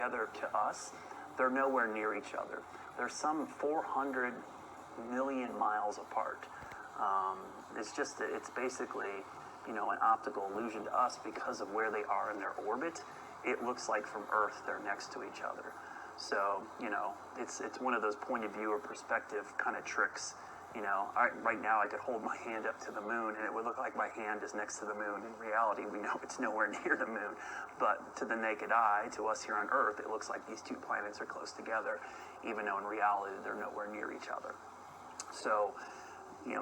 together to us, they're nowhere near each other. They're some 400 million miles apart. It's basically, an optical illusion to us because of where they are in their orbit. It looks like from Earth they're next to each other. So, it's one of those point of view or perspective kind of tricks. Right now I could hold my hand up to the moon and it would look like my hand is next to the moon. In reality, we know it's nowhere near the moon. But to the naked eye, to us here on Earth, it looks like these two planets are close together, even though in reality they're nowhere near each other. So,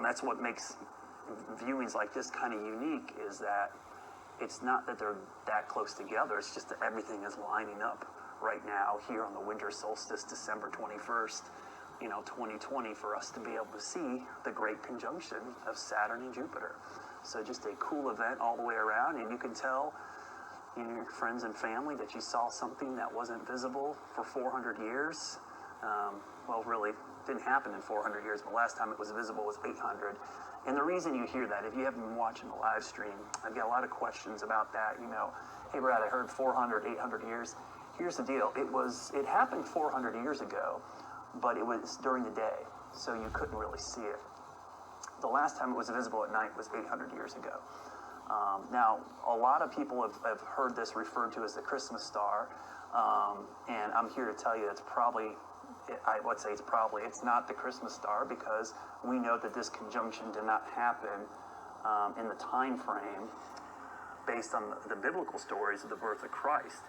that's what makes viewings like this kind of unique, is that it's not that they're that close together, it's just that everything is lining up right now here on the winter solstice, December 21st, 2020, for us to be able to see the great conjunction of Saturn and Jupiter. So just a cool event all the way around, and you can tell your friends and family that you saw something that wasn't visible for 400 years. Really, didn't happen in 400 years, but last time it was visible was 800. And the reason you hear that, if you haven't been watching the live stream, I've got a lot of questions about that. Hey Brad, I heard 400, 800 years. Here's the deal. It happened 400 years ago, but it was during the day, so you couldn't really see it. The last time it was visible at night was 800 years ago. Now, a lot of people have heard this referred to as the Christmas star, and I'm here to tell you it's not the Christmas star, because we know that this conjunction did not happen in the time frame based on the biblical stories of the birth of Christ.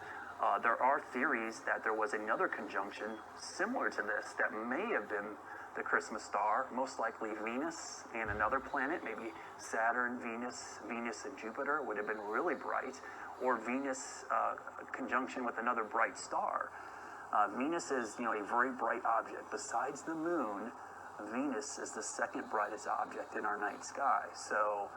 There are theories that there was another conjunction similar to this that may have been the Christmas star, most likely Venus and another planet, maybe Saturn, Venus and Jupiter would have been really bright, or Venus conjunction with another bright star. Venus is, a very bright object. Besides the moon, Venus is the second brightest object in our night sky. So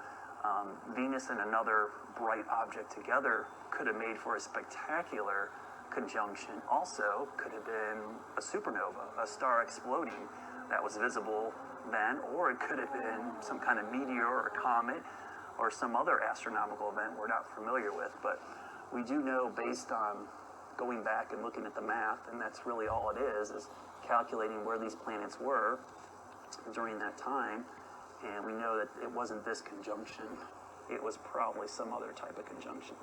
Venus and another bright object together could have made for a spectacular conjunction. Also could have been a supernova, a star exploding that was visible then, or it could have been some kind of meteor or comet or some other astronomical event we're not familiar with. But we do know, based on going back and looking at the math, and that's really all it is calculating where these planets were during that time, and we know that it wasn't this conjunction, it was probably some other type of conjunction.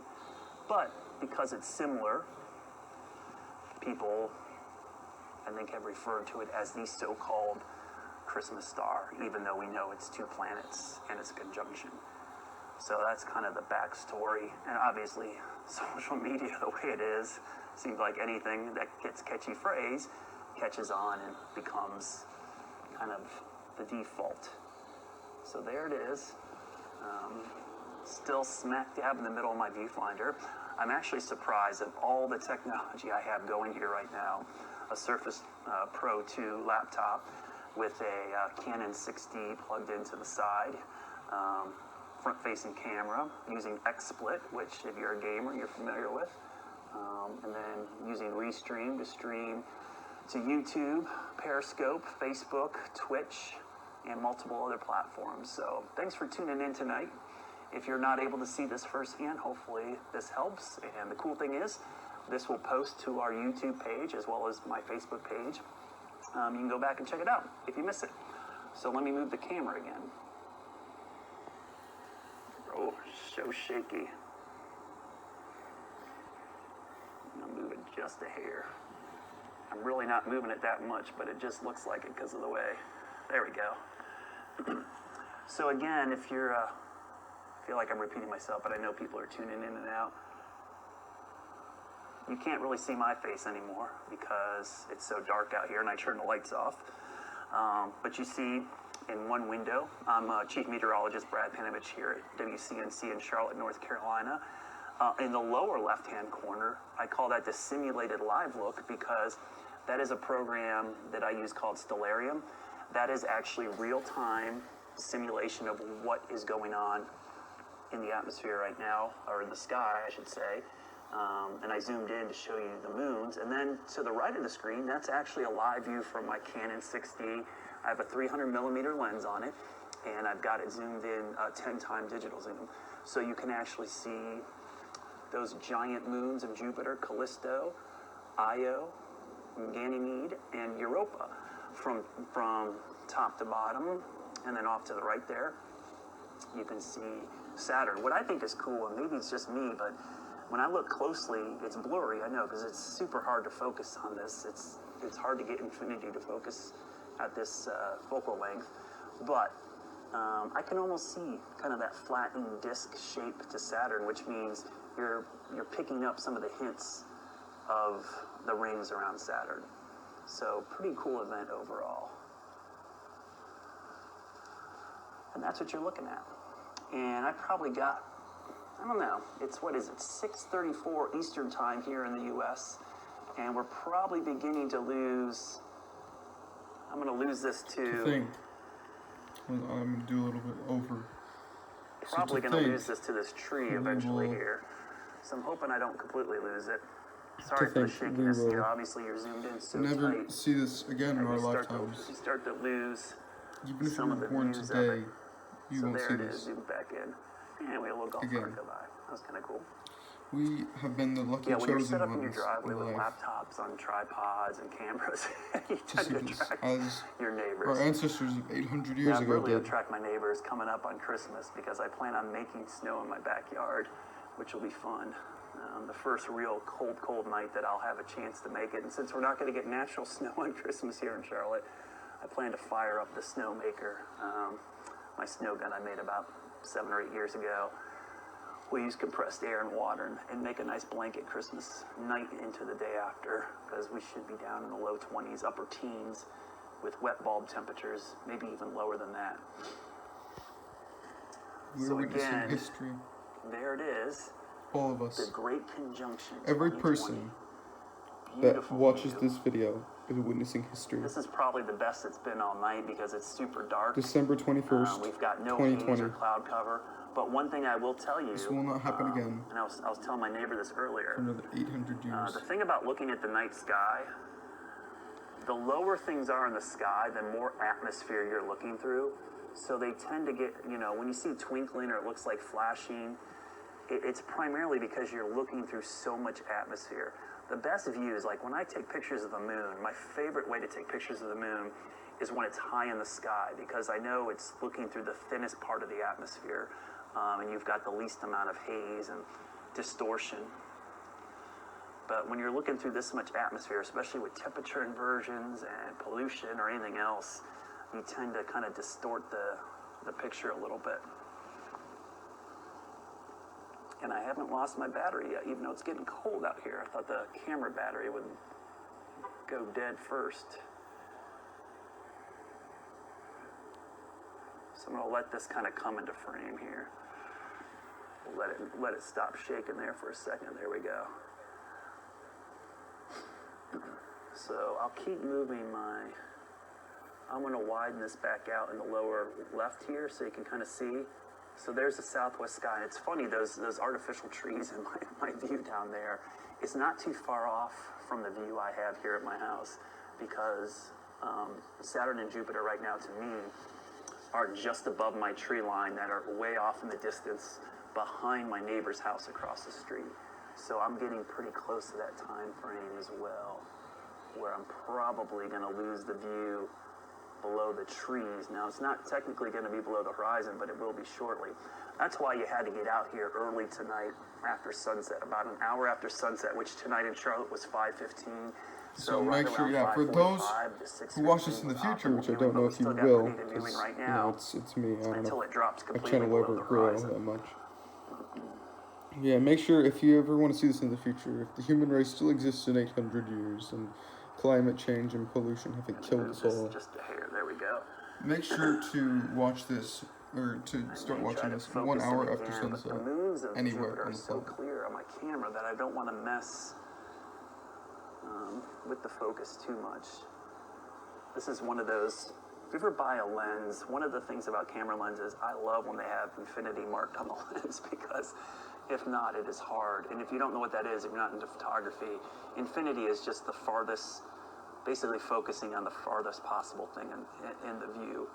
But because it's similar, people, I think, have referred to it as the so-called Christmas star, even though we know it's two planets and it's a conjunction. So that's kind of the backstory. And obviously, social media, the way it is, seems like anything that gets catchy phrase catches on and becomes kind of the default. So there it is. Still smack dab in the middle of my viewfinder. I'm actually surprised at all the technology I have going here right now. A Surface Pro 2 laptop with a Canon 6D plugged into the side. Front-facing camera using XSplit, which if you're a gamer, you're familiar with. And then using Restream to stream to YouTube, Periscope, Facebook, Twitch, and multiple other platforms. So thanks for tuning in tonight. If you're not able to see this firsthand, hopefully this helps. And the cool thing is, this will post to our YouTube page as well as my Facebook page. You can go back and check it out if you miss it. So let me move the camera again. Oh, so shaky. I'll move it just a hair. I'm really not moving it that much, but it just looks like it because of the way. There we go. So again, if you're, I feel like I'm repeating myself, but I know people are tuning in and out. You can't really see my face anymore because it's so dark out here and I turn the lights off. But you see in one window, I'm Chief Meteorologist Brad Panovich here at WCNC in Charlotte, North Carolina. In the lower left-hand corner, I call that the simulated live look because that is a program that I use called Stellarium. That is actually real-time simulation of what is going on in the atmosphere right now, or in the sky, I should say. And I zoomed in to show you the moons. And then to the right of the screen, that's actually a live view from my Canon 6D. I have a 300 millimeter lens on it, and I've got it zoomed in 10-time digital zoom. So you can actually see those giant moons of Jupiter, Callisto, Io, Ganymede, and Europa from top to bottom, and then off to the right there, you can see Saturn. What I think is cool, and maybe it's just me, but when I look closely, it's blurry, I know, because it's super hard to focus on this. It's hard to get infinity to focus at this focal length, but I can almost see kind of that flattened disc shape to Saturn, which means you're picking up some of the hints of the rings around Saturn. So pretty cool event overall. And that's what you're looking at. And I probably got, I don't know, it's, what is it, 6:34 Eastern time here in the US. And we're probably beginning to lose, I'm going to lose this to... I'm going to do a little bit over. Probably going to lose this to this tree eventually here. So I'm hoping I don't completely lose it. Sorry for the shakiness here. Obviously, you're zoomed in so tight. Never see this again in our lifetimes. You start to lose even if some you of were the born views today, of it. you So won't there see it is, this. zoomed back in. And we had a little golf cart go by. That was kind of cool. We have been the lucky when you're chosen set up in your ones driveway in with life laptops on tripods and cameras, you to tend see to this, attract as your neighbors. our ancestors of 800 years I'm ago really did. attract my neighbors coming up on Christmas because I plan on making snow in my backyard, which will be fun. The first real cold night that I'll have a chance to make it. And since we're not going to get natural snow on Christmas here in Charlotte, I plan to fire up the snowmaker. My snow gun I made about 7 or 8 years ago. We use compressed air and water and make a nice blanket Christmas night into the day after, because we should be down in the low 20s, upper teens, with wet bulb temperatures, maybe even lower than that. We're witnessing history. There it is. All of us. The Great Conjunction. Every person that watches this video is witnessing history. This is probably the best it's been all night because it's super dark. December 21st, we've got no 2020. haze or cloud cover. But one thing I will tell you... This will not happen again. And I was telling my neighbor this earlier. For another 800 years. The thing about looking at the night sky, the lower things are in the sky, the more atmosphere you're looking through. So they tend to get, when you see twinkling or it looks like flashing, it's primarily because you're looking through so much atmosphere. The best views, like when I take pictures of the moon, my favorite way to take pictures of the moon is when it's high in the sky, because I know it's looking through the thinnest part of the atmosphere, and you've got the least amount of haze and distortion. But when you're looking through this much atmosphere, especially with temperature inversions and pollution or anything else, you tend to kind of distort the picture a little bit. And I haven't lost my battery yet, even though it's getting cold out here. I thought the camera battery would go dead first. So I'm gonna let this kind of come into frame here. We'll let it stop shaking there for a second. There we go. So I'll keep moving I'm gonna widen this back out in the lower left here so you can kind of see. So there's the southwest sky. And it's funny, those artificial trees in my view down there, it's not too far off from the view I have here at my house, because Saturn and Jupiter right now, to me, are just above my tree line that are way off in the distance behind my neighbor's house across the street. So I'm getting pretty close to that time frame as well, where I'm probably going to lose the view below the trees. Now, it's not technically going to be below the horizon, but it will be shortly. That's why you had to get out here early tonight after sunset, about an hour after sunset, which tonight in Charlotte was 5:15. So make sure, for those who watch this in the future, which I don't know if you will, because, it's me, I don't know, I channel over grow that much. Yeah, make sure, if you ever want to see this in the future, if the human race still exists in 800 years, and climate change and pollution haven't killed us all, just a hair, there we go. Make sure to watch this, or to start watching this 1 hour after sunset, anywhere on the planet. So clear on my camera that I don't want to mess with the focus too much. This is one of those, if you ever buy a lens, one of the things about camera lenses, I love when they have infinity marked on the lens, because if not, it is hard. And if you don't know what that is, if you're not into photography, infinity is just the farthest, basically focusing on the farthest possible thing in the view.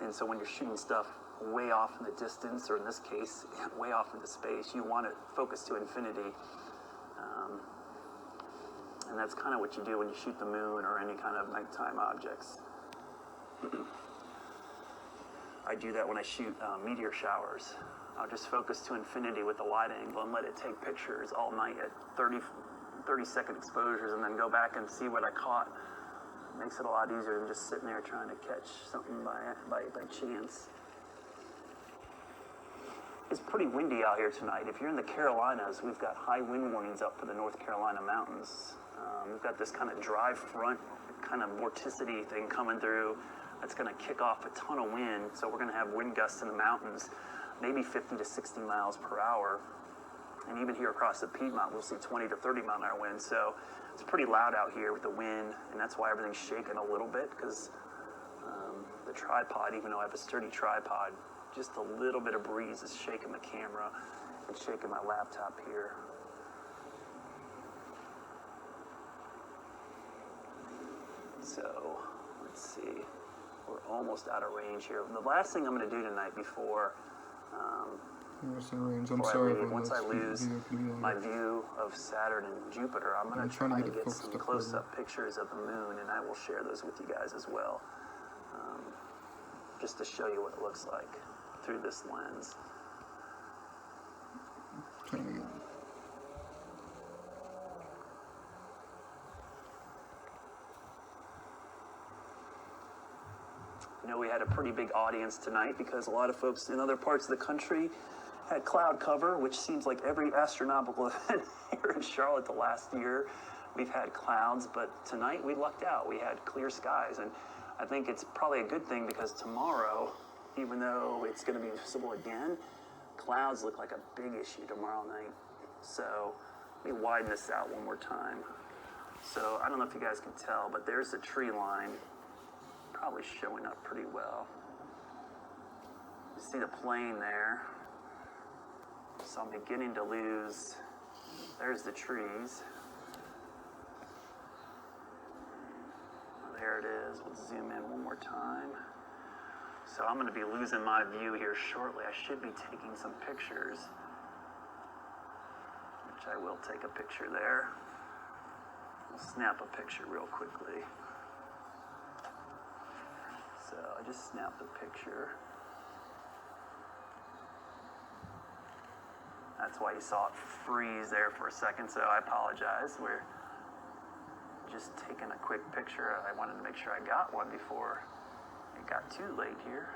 And so when you're shooting stuff way off in the distance, or in this case, way off into space, you want to focus to infinity. And that's kind of what you do when you shoot the moon or any kind of nighttime objects. I do that when I shoot meteor showers. I'll just focus to infinity with the wide angle and let it take pictures all night at 30-second exposures, and then go back and see what I caught. It makes it a lot easier than just sitting there trying to catch something by chance. It's pretty windy out here tonight. If you're in the Carolinas, we've got high wind warnings up for the North Carolina mountains. We've got this kind of dry front, kind of vorticity thing coming through that's going to kick off a ton of wind. So we're going to have wind gusts in the mountains, maybe 50 to 60 miles per hour. And even here across the Piedmont, we'll see 20 to 30 mile an hour winds. So it's pretty loud out here with the wind, and that's why everything's shaking a little bit, because the tripod, even though I have a sturdy tripod, just a little bit of breeze is shaking the camera and shaking my laptop here. So, let's see. We're almost out of range here. The last thing I'm going to do tonight before once I lose my view of Saturn and Jupiter, I'm going to try to get some close-up pictures of the moon, and I will share those with you guys as well, just to show you what it looks like through this lens. You know, we had a pretty big audience tonight because a lot of folks in other parts of the country had cloud cover, which seems like every astronomical event here in Charlotte the last year, we've had clouds, but tonight we lucked out. We had clear skies, and I think it's probably a good thing because tomorrow, even though it's going to be visible again, clouds look like a big issue tomorrow night. So let me widen this out one more time. So I don't know if you guys can tell, but there's the tree line probably showing up pretty well. You see the plane there. So I'm beginning to lose. There's the trees. There it is. We'll zoom in one more time. So I'm going to be losing my view here shortly. I should be taking some pictures, which I will take a picture there. We'll snap a picture real quickly. So I just snapped a picture. That's why you saw it freeze there for a second, so I apologize. We're just taking a quick picture. I wanted to make sure I got one before it got too late here.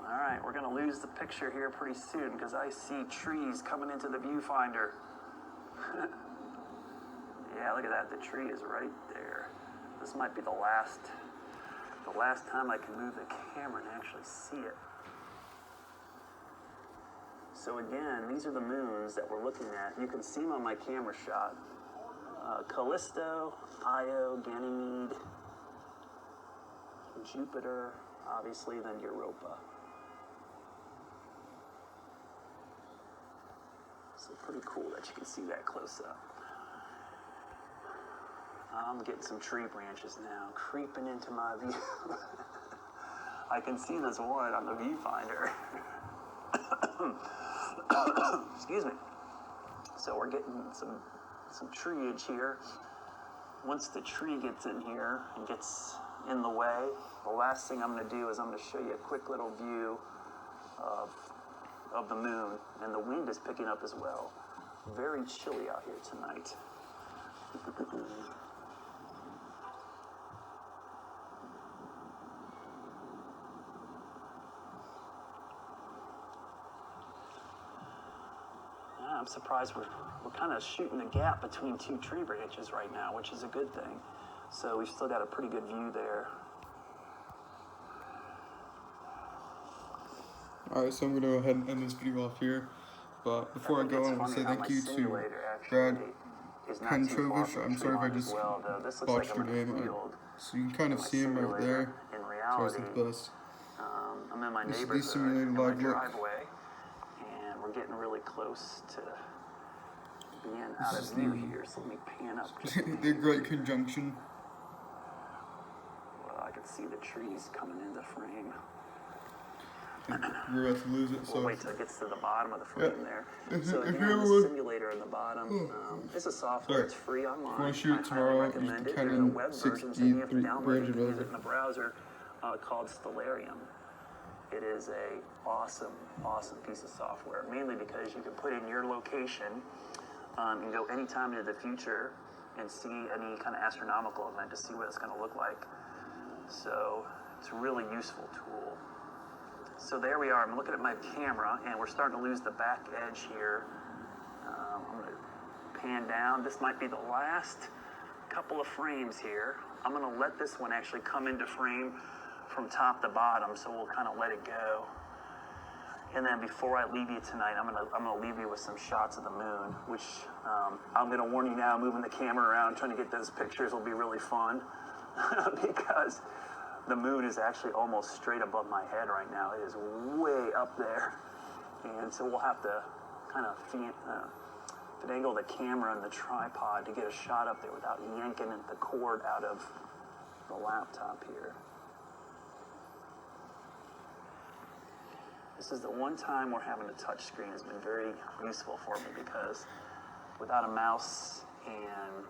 All right, we're going to lose the picture here pretty soon because I see trees coming into the viewfinder. Yeah, look at that. The tree is right there. This might be the last time I can move the camera and actually see it. So again, these are the moons that we're looking at. You can see them on my camera shot. Callisto, Io, Ganymede, Jupiter, obviously, then Europa. So pretty cool that you can see that close up. I'm getting some tree branches now, creeping into my view. I can see this one on the viewfinder. Excuse me. So we're getting some treeage here. Once the tree gets in here and gets in the way, the last thing I'm going to do is I'm going to show you a quick little view of the moon, and the wind is picking up as well. Very chilly out here tonight. I'm surprised we're kind of shooting the gap between two tree branches right now, which is a good thing. So we've still got a pretty good view there. Alright, so I'm going to go ahead and end this video off here. But before I go, I want to say thank you to Brad Pentrovish. I'm sorry if I just botched your name. So you can kind of see him right there. So it's the best. I'm in my This is neighborhood, the simulated live look. And we're getting really close to being out of view here, so let me pan up. The Great Conjunction. Well, I can see the trees coming into frame. You're about to lose it. We'll wait till it gets to the bottom of the frame there. So again, the simulator in the bottom. This is software. It's free online. If you want to shoot it tomorrow, use the Canon 6D 300 use it in the browser called Stellarium. It is a awesome piece of software, mainly because you can put in your location and go anytime into the future and see any kind of astronomical event to see what it's going to look like. So it's a really useful tool. So there we are. I'm looking at my camera, and we're starting to lose the back edge here. I'm going to pan down. This might be the last couple of frames here. I'm going to let this one actually come into frame from top to bottom, so we'll kind of let it go. And then before I leave you tonight, I'm gonna leave you with some shots of the moon, which I'm gonna warn you now, moving the camera around, trying to get those pictures will be really fun because the moon is actually almost straight above my head right now. It is way up there. And so we'll have to kind of finagle the camera and the tripod to get a shot up there without yanking the cord out of the laptop here. This is the one time where having a touch screen has been very useful for me, because without a mouse and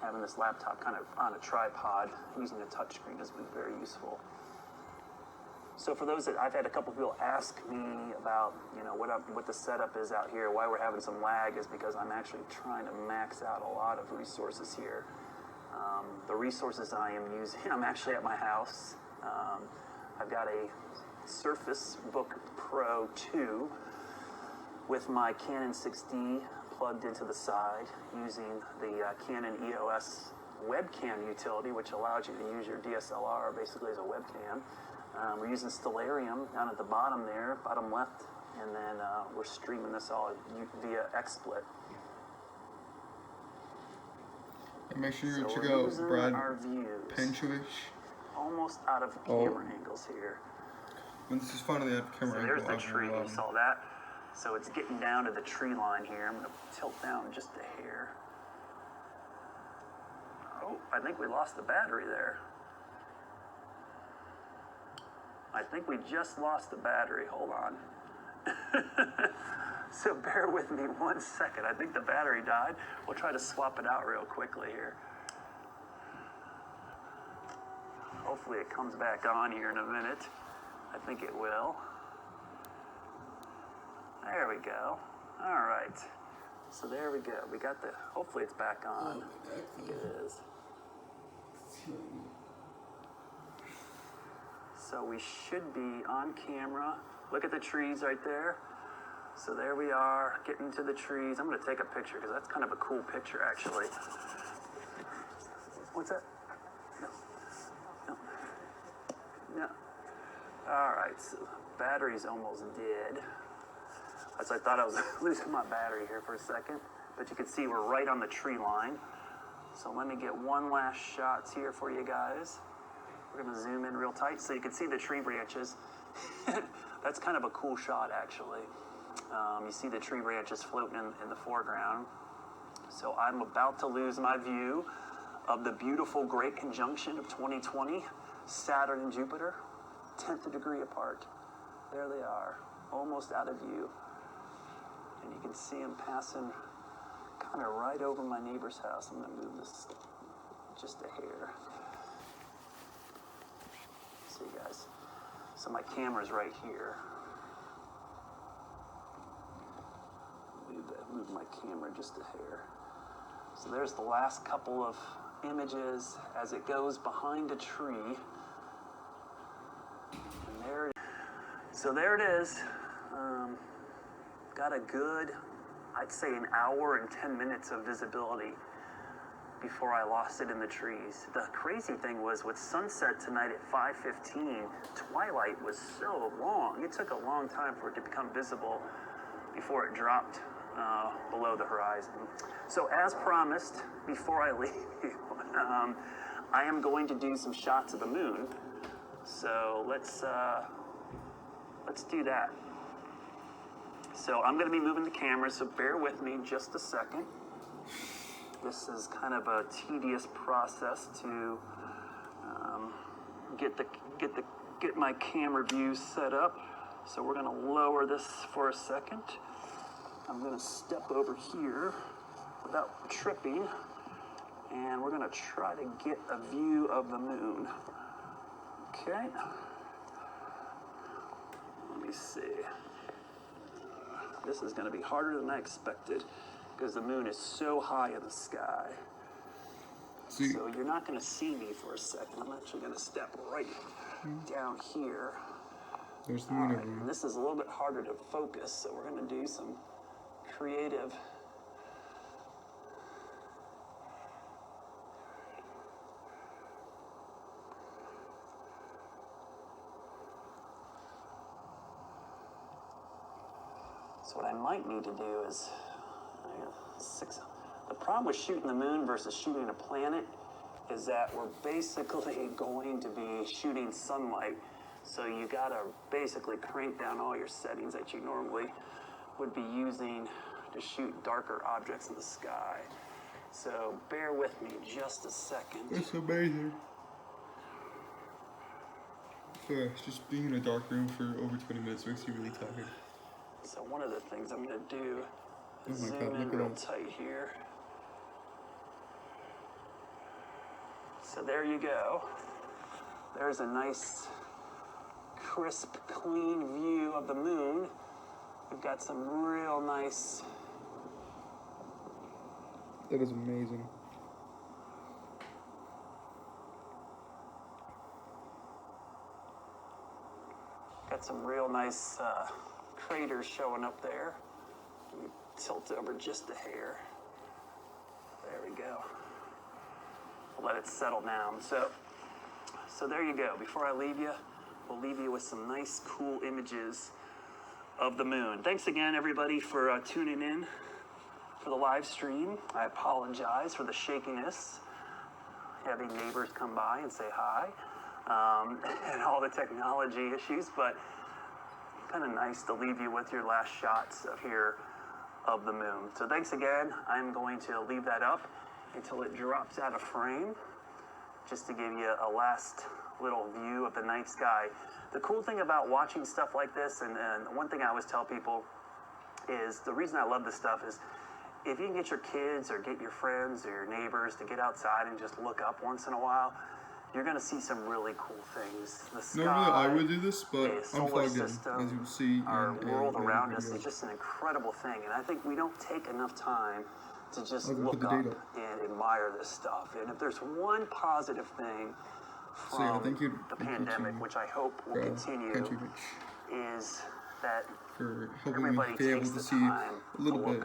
having this laptop kind of on a tripod, using a touch screen has been very useful. So for those that, I've had a couple people ask me about, what the setup is out here, why we're having some lag, is because I'm actually trying to max out a lot of resources here. The resources I am using, I'm actually at my house. I've got a Surface Book Pro 2 with my Canon 6D plugged into the side, using the Canon EOS webcam utility, which allows you to use your DSLR basically as a webcam. We're using Stellarium down at the bottom there, bottom left, and then we're streaming this all via XSplit. And make sure you check out Brad Penchovich. Almost out of camera angles here. And this is finally out of camera angle. There's the tree, you saw that? So it's getting down to the tree line here. I'm going to tilt down just a hair. Oh, I think we lost the battery there. I think we just lost the battery. Hold on. So bear with me 1 second. I think the battery died. We'll try to swap it out real quickly here. Hopefully it comes back on here in a minute. I think it will. There we go. All right. So there we go. We got the, hopefully it's back on. I think it is. So we should be on camera. Look at the trees right there. So there we are, getting to the trees. I'm going to take a picture because that's kind of a cool picture, actually. What's that? No. All right, so battery's almost dead. As I thought I was losing my battery here for a second, but you can see we're right on the tree line. So let me get one last shot here for you guys. We're gonna zoom in real tight so you can see the tree branches. That's kind of a cool shot, actually. You see the tree branches floating in the foreground. So I'm about to lose my view of the beautiful great conjunction of 2020, Saturn and Jupiter, 10th degree apart. There they are, almost out of view. And you can see them passing kind of right over my neighbor's house. I'm gonna move this just a hair. See, guys. So my camera's right here. Move my camera just a hair. So there's the last couple of images as it goes behind a tree. And there it is. So there it is. Got a good, I'd say an hour and 10 minutes of visibility before I lost it in the trees. The crazy thing was with sunset tonight at 5:15, twilight was so long. It took a long time for it to become visible before it dropped below the horizon. So as promised, before I leave you, I am going to do some shots of the moon. So let's do that. So I'm going to be moving the camera, so bear with me just a second. This is kind of a tedious process to get the get my camera view set up. So we're gonna lower this for a second. I'm gonna step over here without tripping, and we're gonna try to get a view of the moon. Okay. Let me see. This is gonna be harder than I expected because the moon is so high in the sky. See. So you're not gonna see me for a second. I'm actually gonna step right down here. There's the moon. All right, and this is a little bit harder to focus, so we're gonna do some creative. So what I might need to do is, the problem with shooting the moon versus shooting a planet is that we're basically going to be shooting sunlight. So you gotta basically crank down all your settings that you normally would be using to shoot darker objects in the sky. So bear with me just a second. That's amazing. Just being in a dark room for over 20 minutes makes you really tired. So one of the things I'm gonna do is zoom in real tight here. So there you go. There's a nice, crisp, clean view of the moon. We've got some real nice. That is amazing. Got some real nice craters showing up there. Let me tilt over just a hair. There we go. Let it settle down. So there you go. Before I leave you, we'll leave you with some nice, cool images of the moon. Thanks again, everybody, for tuning in for the live stream. I apologize for the shakiness. Having neighbors come by and say hi, and all the technology issues, but kind of nice to leave you with your last shots of the moon. So thanks again. I'm going to leave that up until it drops out of frame, just to give you a last little view of the night sky. The cool thing about watching stuff like this, and one thing I always tell people is, the reason I love this stuff is, if you can get your kids or get your friends or your neighbors to get outside and just look up once in a while, you're going to see some really cool things. The sky, normally I would do this, but I'm plugged in, as system, you'll see. our world around us is just an incredible thing, and I think we don't take enough time to just look up and admire this stuff. And if there's one positive thing from the pandemic, which I hope will continue, is that for helping me be able to see a little bit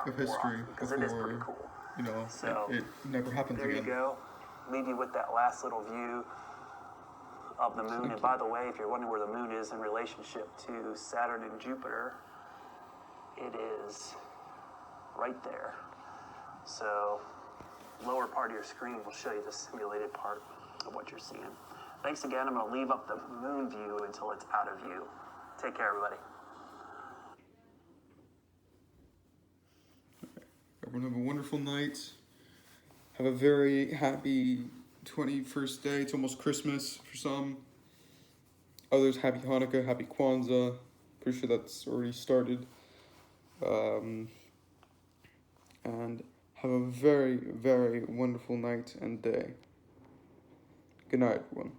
of history because it is pretty cool. You know, so it never happens there again. You go. Leave you with that last little view of the moon. And by the way, if you're wondering where the moon is in relationship to Saturn and Jupiter, it is right there. So lower part of your screen will show you the simulated part of what you're seeing. Thanks again. I'm going to leave up the moon view until it's out of view. Take care, everybody. Everyone have a wonderful night. Have a very happy 21st day. It's almost Christmas for some. Others, happy Hanukkah, happy Kwanzaa. Pretty sure that's already started. And have a very, very wonderful night and day. Good night, everyone.